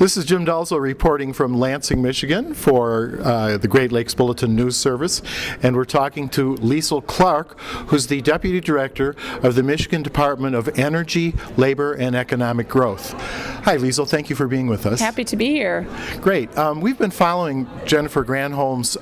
This is Jim Dalzo reporting from Lansing, Michigan for the Great Lakes Bulletin News Service, and we're talking to Leisl Clark, who's the Deputy Director of the Michigan Department of Energy, Labor, and Economic Growth. Hi, Leisl. Thank you for being with us. Happy to be here. Great. We've been following Jennifer Granholm's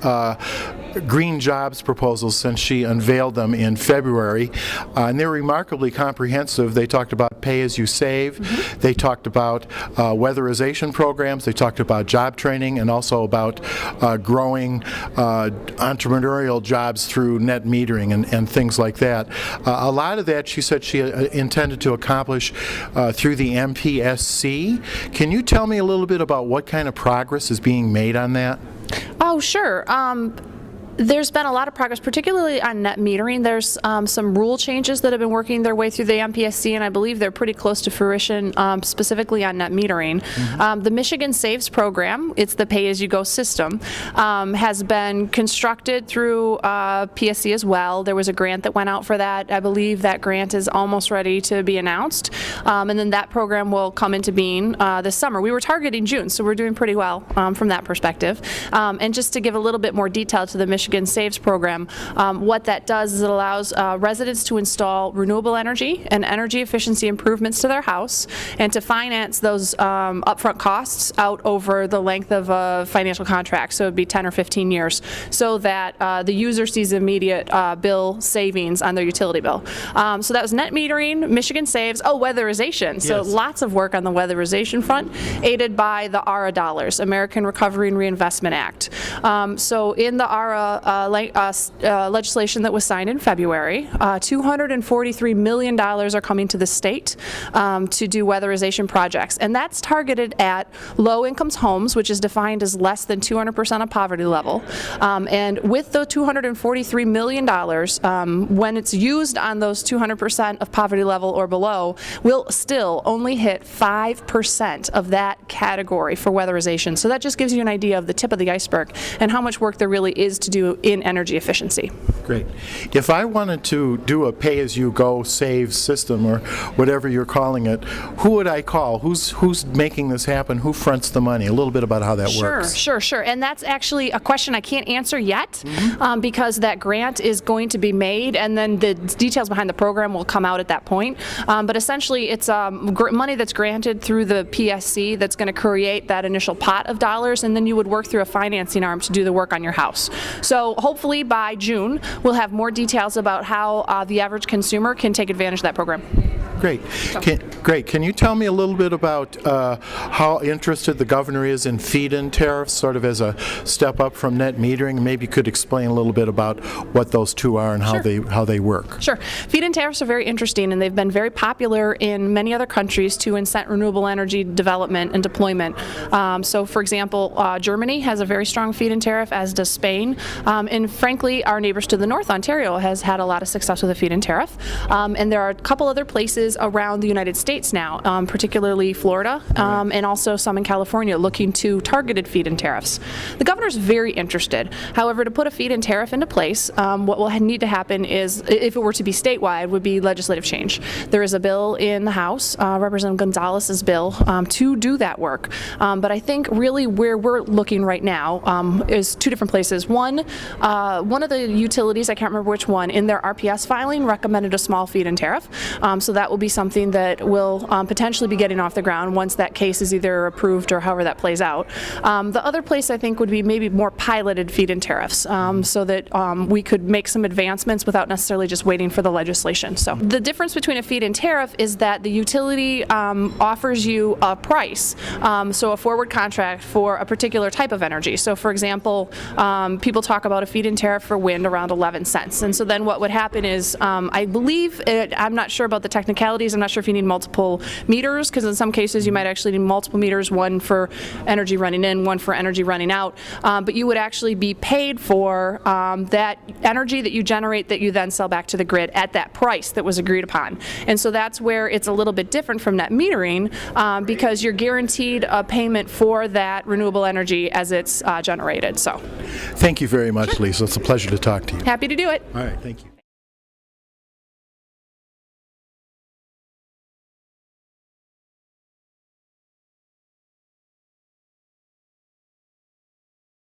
green jobs proposals since she unveiled them in February, and they're remarkably comprehensive. They talked about pay-as-you-save. They talked about weatherization programs. They talked about job training and also about growing entrepreneurial jobs through net metering and things like that. A lot of that, she said, she intended to accomplish through the MPSC. Can you tell me a little bit about what kind of progress is being made on that? Oh, sure. There's been a lot of progress, particularly on net metering. There's some rule changes that have been working their way through the MPSC, and I believe they're pretty close to fruition, specifically on net metering. The Michigan Saves program, it's the pay-as-you-go system, has been constructed through PSC as well. There was a grant that went out for that. I believe that grant is almost ready to be announced, and then that program will come into being this summer. We were targeting June, so we're doing pretty well from that perspective. And just to give a little bit more detail to the Michigan Saves program, what that does is it allows residents to install renewable energy and energy efficiency improvements to their house and to finance those upfront costs out over the length of a financial contract, so it would be 10 or 15 years, so that the user sees immediate bill savings on their utility bill. So that was net metering, Michigan Saves, weatherization. Yes. So lots of work on the weatherization front, aided by the ARA dollars, American Recovery and Reinvestment Act. So in the ARA legislation that was signed in February, $243 million are coming to the state to do weatherization projects, and that's targeted at low-income homes, which is defined as less than 200% of poverty level. And with the $243 million, when it's used on those 200% of poverty level or below, we'll still only hit 5% of that category for weatherization. So that just gives you an idea of the tip of the iceberg and how much work there really is to do in energy efficiency. Great. If I wanted to do a pay-as-you-go save system, or whatever you're calling it, who would I call? Who's making this happen? Who fronts the money? A little bit about how that works. Sure. And that's actually a question I can't answer yet, because that grant is going to be made, and then the details behind the program will come out at that point. But essentially, it's money that's granted through the PSC that's going to create that initial pot of dollars, and then you would work through a financing arm to do the work on your house. So hopefully by June, we'll have more details about how the average consumer can take advantage of that program. Great. Can you tell me a little bit about how interested the governor is in feed-in tariffs, sort of as a step up from net metering? Maybe you could explain a little bit about what those two are and how they work. Sure. Feed-in tariffs are very interesting, and they've been very popular in many other countries to incent renewable energy development and deployment. So, for example, Germany has a very strong feed-in tariff, as does Spain. And frankly, our neighbors to the north, Ontario, has had a lot of success with a feed-in tariff. And there are a couple other places around the United States now, particularly Florida, and also some in California, looking to targeted feed-in tariffs. The governor's very interested. However, to put a feed-in tariff into place, what will need to happen is, if it were to be statewide, would be legislative change. There is a bill in the House, Representative Gonzalez's bill, to do that work. But I think really where we're looking right now is two different places. One of the utilities, I can't remember which one, in their RPS filing recommended a small feed-in tariff. So that will be something that will potentially be getting off the ground once that case is either approved or however that plays out. The other place I think would be maybe more piloted feed-in tariffs, so that we could make some advancements without necessarily just waiting for the legislation. So the difference between a feed-in tariff is that the utility offers you a price, so a forward contract for a particular type of energy. So for example, people talk about a feed-in tariff for wind around 11 cents. And so then what would happen is, I believe, I'm not sure about the technicalities, I'm not sure if you need multiple meters, because in some cases you might actually need multiple meters, one for energy running in, one for energy running out, but you would actually be paid for that energy that you generate that you then sell back to the grid at that price that was agreed upon. And so that's where it's a little bit different from net metering, because you're guaranteed a payment for that renewable energy as it's generated. So, thank you very much, Lisa. It's a pleasure to talk to you. Happy to do it. All right, thank you.